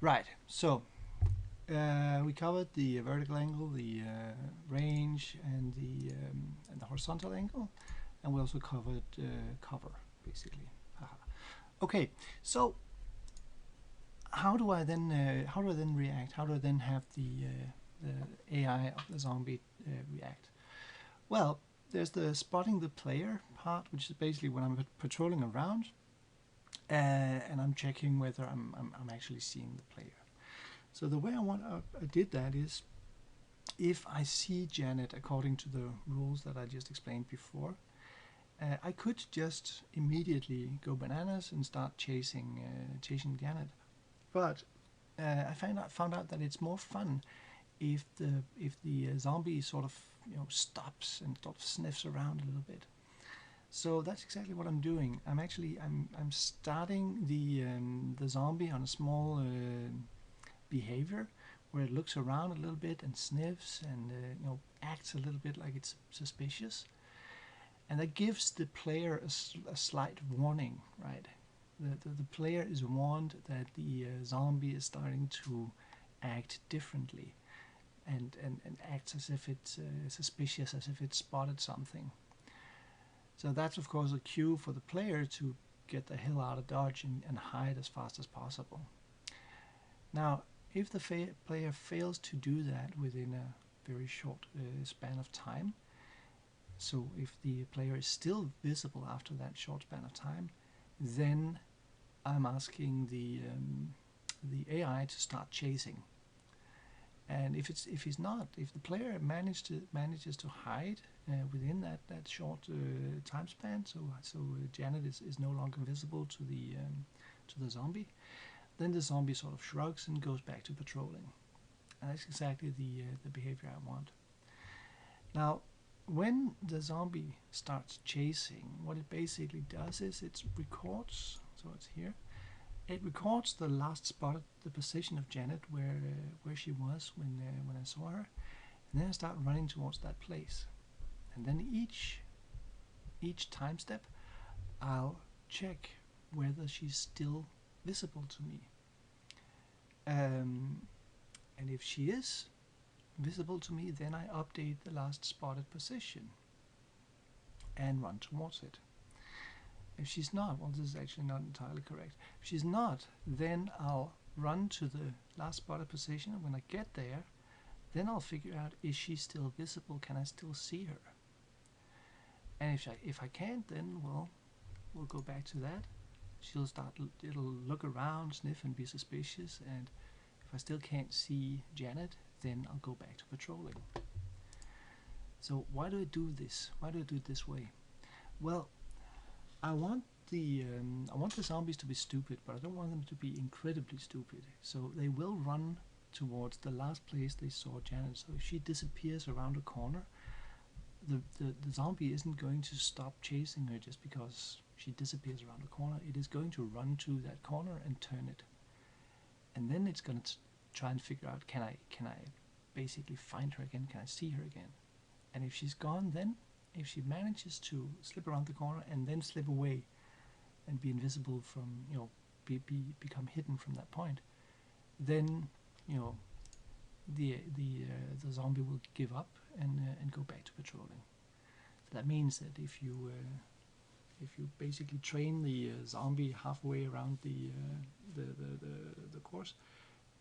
Right. So we covered the vertical angle, the range, and the horizontal angle, and we also covered cover, basically. Haha. Okay. So how do I then react? How do I then have the AI of the zombie react? Well, there's the spotting the player part, which is basically when I'm patrolling around, and I'm checking whether I'm actually seeing the player. So the way I did that is, if I see Janet according to the rules that I just explained before, I could just immediately go bananas and start chasing Janet. But I found out that it's more fun if the zombie sort of stops and sort of sniffs around a little bit. So that's exactly what I'm doing. I'm starting the zombie on a small behavior where it looks around a little bit and sniffs and acts a little bit like it's suspicious, and that gives the player a slight warning, right? The player is warned that the zombie is starting to act differently and acts as if it's suspicious, as if it's spotted something. So that's of course a cue for the player to get the hell out of Dodge and hide as fast as possible. Now, if the player fails to do that within a very short span of time, so if the player is still visible after that short span of time, then I'm asking the AI to start chasing. And if the player manages to hide within that short time span, so Janet is no longer visible to the zombie, then the zombie sort of shrugs and goes back to patrolling. And that's exactly the behavior I want. Now, when the zombie starts chasing, what it basically does is it records. So it's here. It records the last spot, the position of Janet, where she was when I saw her, and then I start running towards that place. And then each time step, I'll check whether she's still visible to me. And if she is visible to me, then I update the last spotted position and run towards it. If she's not, well, this is actually not entirely correct. If she's not, then I'll run to the last spotted position. When I get there, then I'll figure out, is she still visible? Can I still see her? And if I can't, then, well, we'll go back to that. It'll look around, sniff, and be suspicious. And if I still can't see Janet, then I'll go back to patrolling. So why do I do this? Why do I do it this way? Well, I want the zombies to be stupid, but I don't want them to be incredibly stupid. So they will run towards the last place they saw Janet. So if she disappears around a corner, the zombie isn't going to stop chasing her just because she disappears around a corner. It is going to run to that corner and turn it. And then it's going to try and figure out, can I basically find her again? Can I see her again? And if she's gone, then if she manages to slip around the corner and then slip away and be invisible from, become hidden from that point, then the zombie will give up and go back to patrolling. So that means that if you basically train the zombie halfway around the course,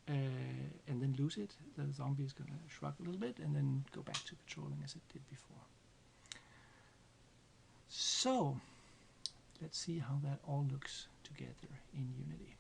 and then lose it, the zombie is going to shrug a little bit and then go back to patrolling as it did before. So let's see how that all looks together in Unity.